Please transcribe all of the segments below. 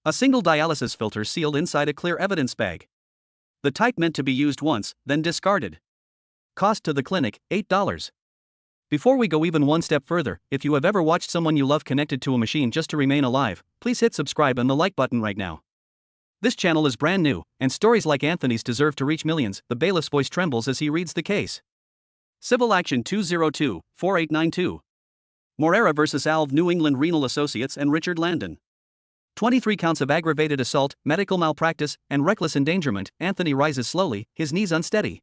A single dialysis filter sealed inside a clear evidence bag. The type meant to be used once, then discarded. Cost to the clinic, $8. Before we go even one step further, if you have ever watched someone you love connected to a machine just to remain alive, please hit subscribe and the like button right now. This channel is brand new, and stories like Anthony's deserve to reach millions. The bailiff's voice trembles as he reads the case. Civil Action 202-4892. Moreira vs. Alv New England Renal Associates and Richard Landon. 23 counts of aggravated assault, medical malpractice, and reckless endangerment. Anthony rises slowly, his knees unsteady.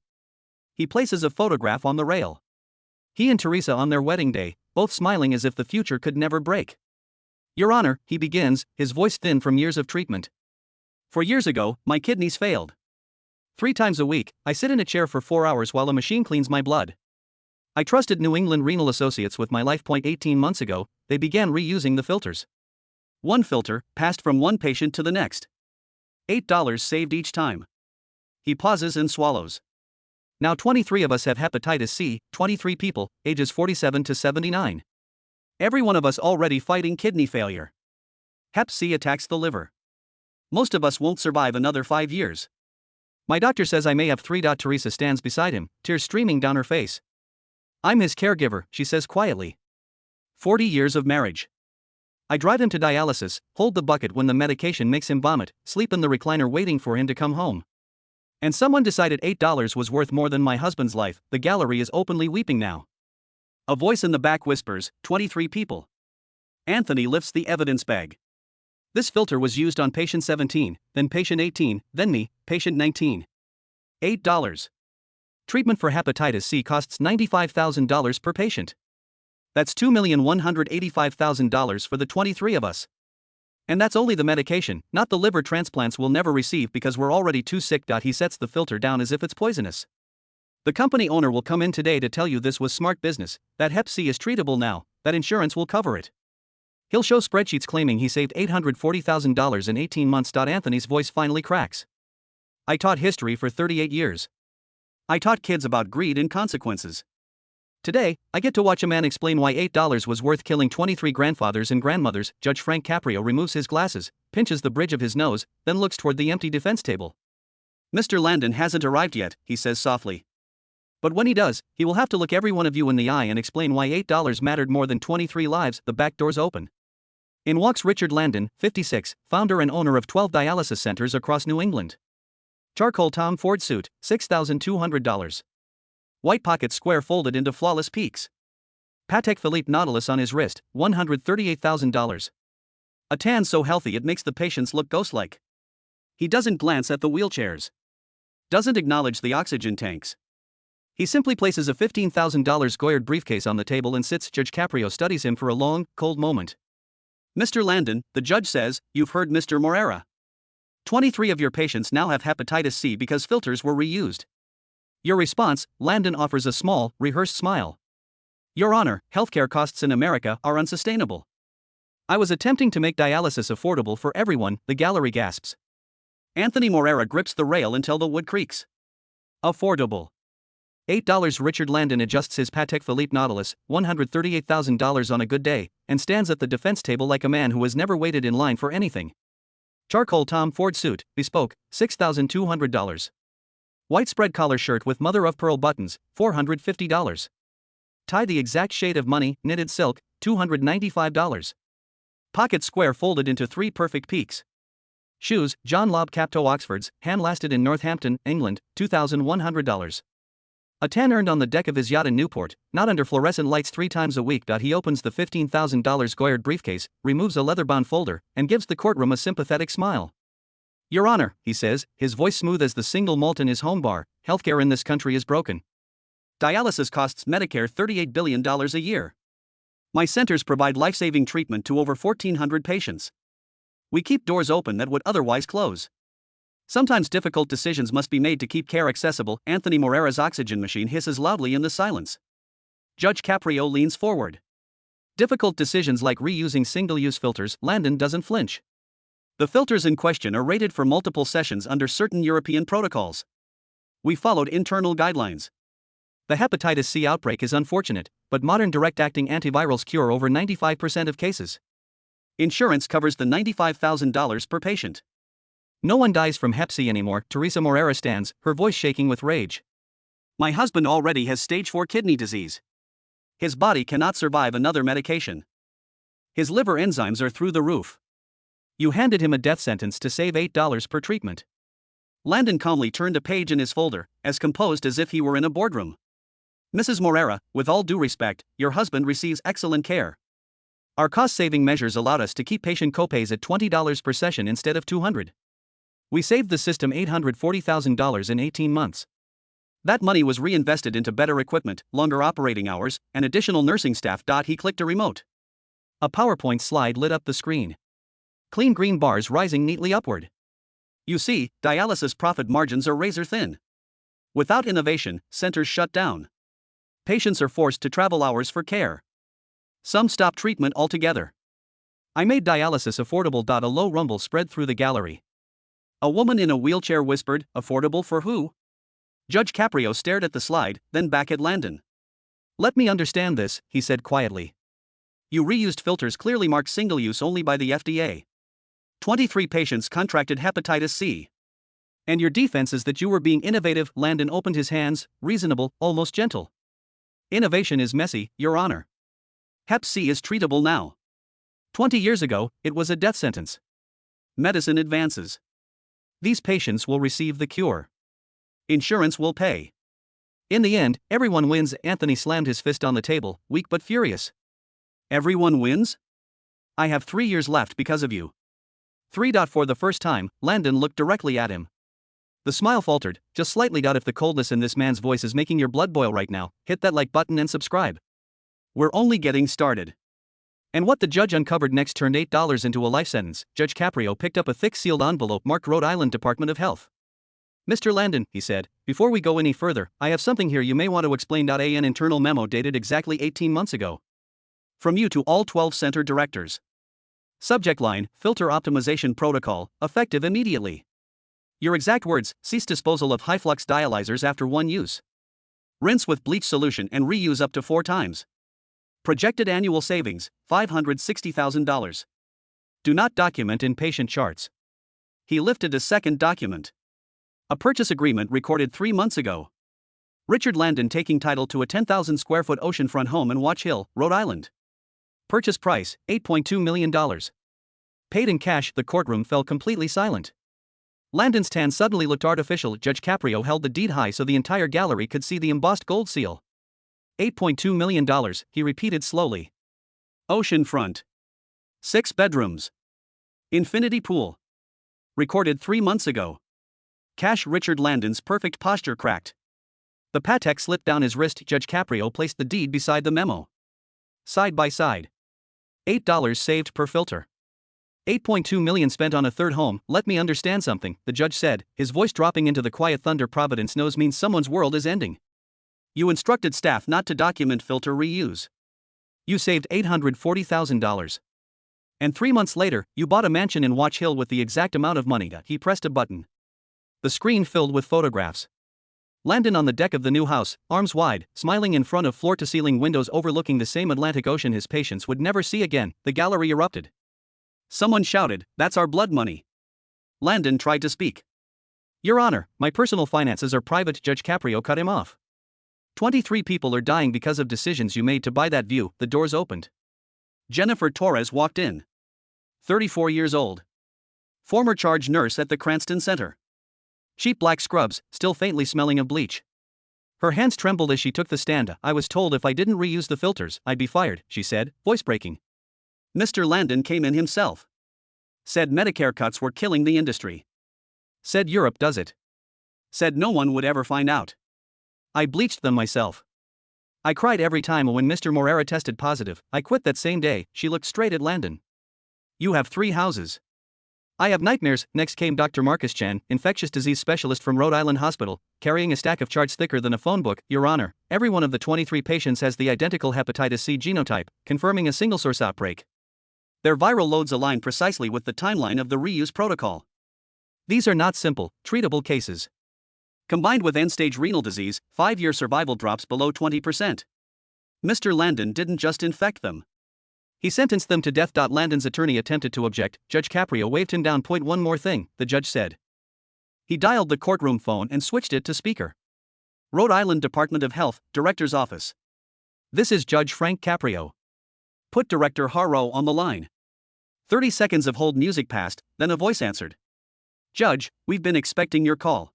He places a photograph on the rail. He and Teresa on their wedding day, both smiling as if the future could never break. Your Honor, he begins, his voice thin from years of treatment. 4 years ago, my kidneys failed. 3 times a week, I sit in a chair for 4 hours while a machine cleans my blood. I trusted New England Renal Associates with my life. 18 months ago, they began reusing the filters. One filter passed from one patient to the next. $8 saved each time. He pauses and swallows. Now 23 of us have hepatitis C, 23 people, ages 47 to 79. Every one of us already fighting kidney failure. Hep C attacks the liver. Most of us won't survive another 5 years. My doctor says I may have 3. Teresa stands beside him, tears streaming down her face. I'm his caregiver, she says quietly. 40 years of marriage. I drive him to dialysis, hold the bucket when the medication makes him vomit, sleep in the recliner waiting for him to come home. And someone decided $8 was worth more than my husband's life. The gallery is openly weeping now. A voice in the back whispers, 23 people. Anthony lifts the evidence bag. This filter was used on patient 17, then patient 18, then me, patient 19. $8. Treatment for hepatitis C costs $95,000 per patient. That's $2,185,000 for the 23 of us. And that's only the medication, not the liver transplants we'll never receive because we're already too sick. He sets the filter down as if it's poisonous. The company owner will come in today to tell you this was smart business, that Hep C is treatable now, that insurance will cover it. He'll show spreadsheets claiming he saved $840,000 in 18 months. Anthony's voice finally cracks. I taught history for 38 years. I taught kids about greed and consequences. Today, I get to watch a man explain why $8 was worth killing 23 grandfathers and grandmothers. Judge Frank Caprio removes his glasses, pinches the bridge of his nose, then looks toward the empty defense table. Mr. Landon hasn't arrived yet, he says softly. But when he does, he will have to look every one of you in the eye and explain why $8 mattered more than 23 lives. The back doors open. In walks Richard Landon, 56, founder and owner of 12 dialysis centers across New England. Charcoal Tom Ford suit, $6,200. White pocket square folded into flawless peaks. Patek Philippe Nautilus on his wrist, $138,000. A tan so healthy it makes the patients look ghost-like. He doesn't glance at the wheelchairs. Doesn't acknowledge the oxygen tanks. He simply places a $15,000 Goyard briefcase on the table and sits. Judge Caprio studies him for a long, cold moment. Mr. Landon, the judge says, you've heard Mr. Moreira. 23 of your patients now have hepatitis C because filters were reused. Your response, Landon offers a small, rehearsed smile. Your Honor, healthcare costs in America are unsustainable. I was attempting to make dialysis affordable for everyone, the gallery gasps. Anthony Moreira grips the rail until the wood creaks. Affordable. $8. Richard Landon adjusts his Patek Philippe Nautilus, $138,000 on a good day, and stands at the defense table like a man who has never waited in line for anything. Charcoal Tom Ford suit, bespoke, $6,200. White spread collar shirt with mother-of-pearl buttons, $450. Tie the exact shade of money, knitted silk, $295. Pocket square folded into 3 perfect peaks. Shoes, John Lobb Capto Oxfords, hand-lasted in Northampton, England, $2,100. A tan earned on the deck of his yacht in Newport, not under fluorescent lights 3 times a week. He opens the $15,000 Goyard briefcase, removes a leather-bound folder, and gives the courtroom a sympathetic smile. Your Honor, he says, his voice smooth as the single malt in his home bar, healthcare in this country is broken. Dialysis costs Medicare $38 billion a year. My centers provide life-saving treatment to over 1,400 patients. We keep doors open that would otherwise close. Sometimes difficult decisions must be made to keep care accessible. Anthony Moreira's oxygen machine hisses loudly in the silence. Judge Caprio leans forward. Difficult decisions like reusing single-use filters. Landon doesn't flinch. The filters in question are rated for multiple sessions under certain European protocols. We followed internal guidelines. The hepatitis C outbreak is unfortunate, but modern direct-acting antivirals cure over 95% of cases. Insurance covers the $95,000 per patient. No one dies from Hep C anymore. Teresa Morera stands, her voice shaking with rage. My husband already has stage 4 kidney disease. His body cannot survive another medication. His liver enzymes are through the roof. You handed him a death sentence to save $8 per treatment. Landon calmly turned a page in his folder, as composed as if he were in a boardroom. Mrs. Morera, with all due respect, your husband receives excellent care. Our cost-saving measures allowed us to keep patient copays at $20 per session instead of $200. We saved the system $840,000 in 18 months. That money was reinvested into better equipment, longer operating hours, and additional nursing staff. He clicked a remote. A PowerPoint slide lit up the screen. Clean green bars rising neatly upward. You see, dialysis profit margins are razor thin. Without innovation, centers shut down. Patients are forced to travel hours for care. Some stop treatment altogether. I made dialysis affordable. A low rumble spread through the gallery. A woman in a wheelchair whispered, affordable for who? Judge Caprio stared at the slide, then back at Landon. Let me understand this, he said quietly. You reused filters clearly marked single use only by the FDA. 23 patients contracted hepatitis C. And your defense is that you were being innovative. Landon opened his hands, reasonable, almost gentle. Innovation is messy, Your Honor. Hep C is treatable now. 20 years ago, it was a death sentence. Medicine advances. These patients will receive the cure. Insurance will pay. In the end, everyone wins. Anthony slammed his fist on the table, weak but furious. Everyone wins? I have 3 years left because of you. 3. For the first time, Landon looked directly at him. The smile faltered, just slightly. If the coldness in this man's voice is making your blood boil right now, hit that like button and subscribe. We're only getting started. And what the judge uncovered next turned $8 into a life sentence. Judge Caprio picked up a thick sealed envelope marked Rhode Island Department of Health. Mr. Landon, he said, before we go any further, I have something here you may want to explain. An internal memo dated exactly 18 months ago. From you to all 12 center directors. Subject line, filter optimization protocol, effective immediately. Your exact words, cease disposal of high-flux dialyzers after one use. Rinse with bleach solution and reuse up to 4 times. Projected annual savings, $560,000. Do not document in patient charts. He lifted a second document. A purchase agreement recorded 3 months ago. Richard Landon taking title to a 10,000 square foot oceanfront home in Watch Hill, Rhode Island. Purchase price, $8.2 million. Paid in cash. The courtroom fell completely silent. Landon's tan suddenly looked artificial. Judge Caprio held the deed high so the entire gallery could see the embossed gold seal. $8.2 million, he repeated slowly. Oceanfront. 6 bedrooms. Infinity pool. Recorded 3 months ago. Cash. Richard Landon's perfect posture cracked. The Patek slipped down his wrist. Judge Caprio placed the deed beside the memo. Side by side. $8 saved per filter. $8.2 million spent on a third home. Let me understand something, the judge said, his voice dropping into the quiet thunder Providence knows means someone's world is ending. You instructed staff not to document filter reuse. You saved $840,000. And 3 months later, you bought a mansion in Watch Hill with the exact amount of money. He pressed a button. The screen filled with photographs. Landon on the deck of the new house, arms wide, smiling in front of floor-to-ceiling windows overlooking the same Atlantic Ocean his patients would never see again. The gallery erupted. Someone shouted, "That's our blood money." Landon tried to speak. Your Honor, my personal finances are private. Judge Caprio cut him off. 23 people are dying because of decisions you made to buy that view. The doors opened. Jennifer Torres walked in. 34 years old. Former charge nurse at the Cranston Center. Cheap black scrubs, still faintly smelling of bleach. Her hands trembled as she took the stand. I was told if I didn't reuse the filters, I'd be fired, she said, voice breaking. Mr. Landon came in himself. Said Medicare cuts were killing the industry. Said Europe does it. Said no one would ever find out. I bleached them myself. I cried every time when Mr. Morera tested positive. I quit that same day. She looked straight at Landon. You have 3 houses. I have nightmares. Next came Dr. Marcus Chan, infectious disease specialist from Rhode Island Hospital, carrying a stack of charts thicker than a phone book. Your Honor, every one of the 23 patients has the identical hepatitis C genotype, confirming a single source outbreak. Their viral loads align precisely with the timeline of the reuse protocol. These are not simple, treatable cases. Combined with end-stage renal disease, 5-year survival drops below 20%. Mr. Landon didn't just infect them. He sentenced them to death. Landon's attorney attempted to object. Judge Caprio waved him down. One more thing, the judge said. He dialed the courtroom phone and switched it to speaker. Rhode Island Department of Health, Director's Office. This is Judge Frank Caprio. Put Director Harrow on the line. 30 seconds of hold music passed, then a voice answered. Judge, we've been expecting your call.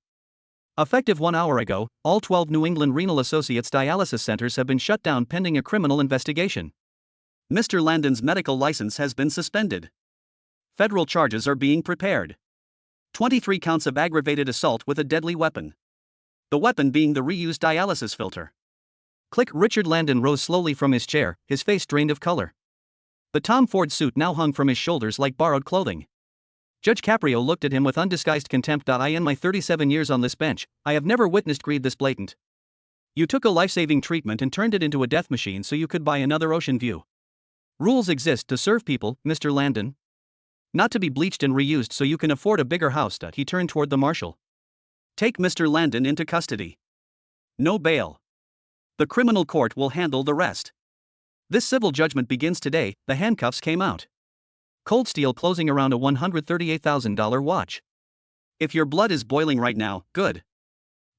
Effective 1 hour ago, all 12 New England Renal Associates dialysis centers have been shut down pending a criminal investigation. Mr. Landon's medical license has been suspended. Federal charges are being prepared. 23 counts of aggravated assault with a deadly weapon. The weapon being the reused dialysis filter. Click. Richard Landon rose slowly from his chair, his face drained of color. The Tom Ford suit now hung from his shoulders like borrowed clothing. Judge Caprio looked at him with undisguised contempt. In my 37 years on this bench, I have never witnessed greed this blatant. You took a life-saving treatment and turned it into a death machine so you could buy another ocean view. Rules exist to serve people, Mr. Landon. Not to be bleached and reused so you can afford a bigger house. He turned toward the marshal. Take Mr. Landon into custody. No bail. The criminal court will handle the rest. This civil judgment begins today. The handcuffs came out. Cold steel closing around a $138,000 watch. If your blood is boiling right now, good.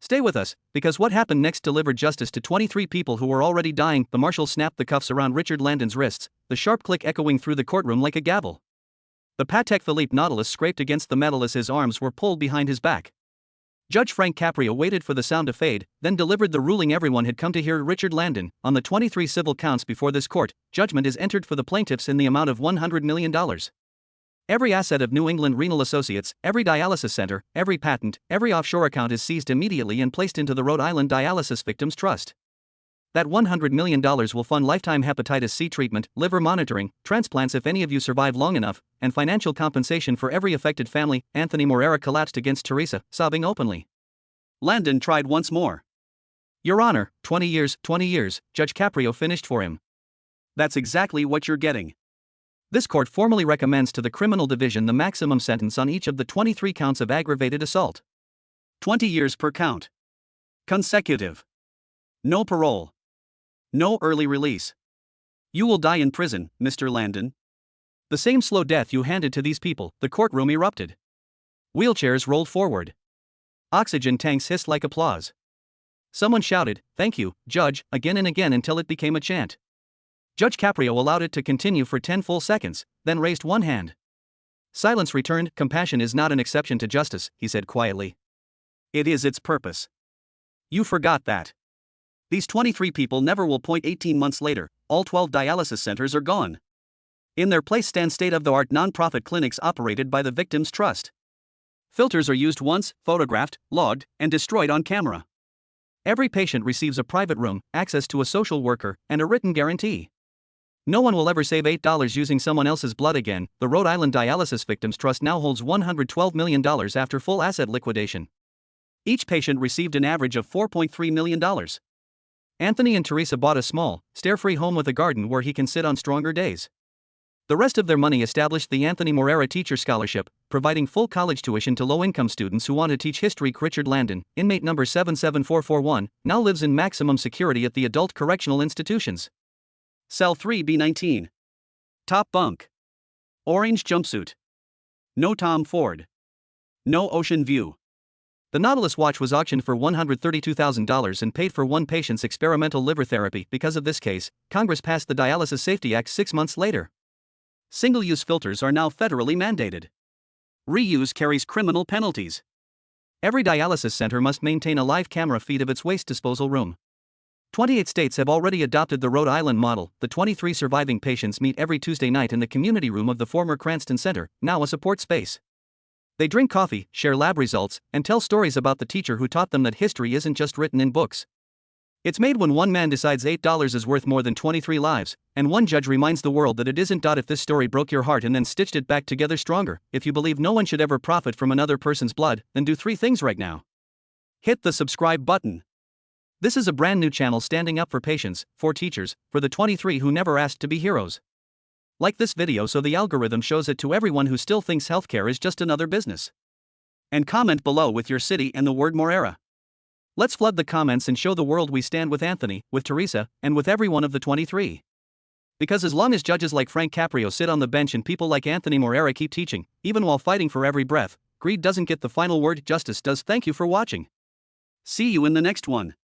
Stay with us, because what happened next delivered justice to 23 people who were already dying. The marshal snapped the cuffs around Richard Landon's wrists, the sharp click echoing through the courtroom like a gavel. The Patek Philippe Nautilus scraped against the metal as his arms were pulled behind his back. Judge Frank Caprio waited for the sound to fade, then delivered the ruling everyone had come to hear. Richard Landon, on the 23 civil counts before this court, judgment is entered for the plaintiffs in the amount of $100 million. Every asset of New England Renal Associates, every dialysis center, every patent, every offshore account is seized immediately and placed into the Rhode Island Dialysis Victims Trust. That $100 million will fund lifetime hepatitis C treatment, liver monitoring, transplants if any of you survive long enough, and financial compensation for every affected family. Anthony Morera collapsed against Teresa, sobbing openly. Landon tried once more. Your Honor, 20 years, Judge Caprio finished for him. That's exactly what you're getting. This court formally recommends to the criminal division the maximum sentence on each of the 23 counts of aggravated assault. 20 years per count. Consecutive. No parole. No early release. You will die in prison, Mr. Landon. The same slow death you handed to these people. The courtroom erupted. Wheelchairs rolled forward. Oxygen tanks hissed like applause. Someone shouted, "Thank you, Judge," again and again until it became a chant. Judge Caprio allowed it to continue for 10 full seconds, then raised one hand. Silence returned. Compassion is not an exception to justice, he said quietly. It is its purpose. You forgot that. These 23 people never will. 18 months later, all 12 dialysis centers are gone. In their place stand state-of-the-art non-profit clinics operated by the Victims Trust. Filters are used once, photographed, logged, and destroyed on camera. Every patient receives a private room, access to a social worker, and a written guarantee. No one will ever save $8 using someone else's blood again. The Rhode Island Dialysis Victims Trust now holds $112 million after full asset liquidation. Each patient received an average of $4.3 million. Anthony and Teresa bought a small, stair-free home with a garden where he can sit on stronger days. The rest of their money established the Anthony Morera Teacher Scholarship, providing full college tuition to low-income students who want to teach history. Richard Landon, inmate number 77441, now lives in maximum security at the adult correctional institutions. Cell 3B19. Top bunk. Orange jumpsuit. No Tom Ford. No ocean view. The Nautilus watch was auctioned for $132,000 and paid for one patient's experimental liver therapy. Because of this case, Congress passed the Dialysis Safety Act 6 months later. Single-use filters are now federally mandated. Reuse carries criminal penalties. Every dialysis center must maintain a live camera feed of its waste disposal room. 28 states have already adopted the Rhode Island model. The 23 surviving patients meet every Tuesday night in the community room of the former Cranston Center, now a support space. They drink coffee, share lab results, and tell stories about the teacher who taught them that history isn't just written in books. It's made when one man decides $8 is worth more than 23 lives, and one judge reminds the world that it isn't. If this story broke your heart and then stitched it back together stronger, if you believe no one should ever profit from another person's blood, then do 3 things right now. Hit the subscribe button. This is a brand new channel standing up for patients, for teachers, for the 23 who never asked to be heroes. Like this video so the algorithm shows it to everyone who still thinks healthcare is just another business. And comment below with your city and the word Morera. Let's flood the comments and show the world we stand with Anthony, with Teresa, and with every one of the 23. Because as long as judges like Frank Caprio sit on the bench and people like Anthony Moreira keep teaching, even while fighting for every breath, greed doesn't get the final word, justice does. Thank you for watching. See you in the next one.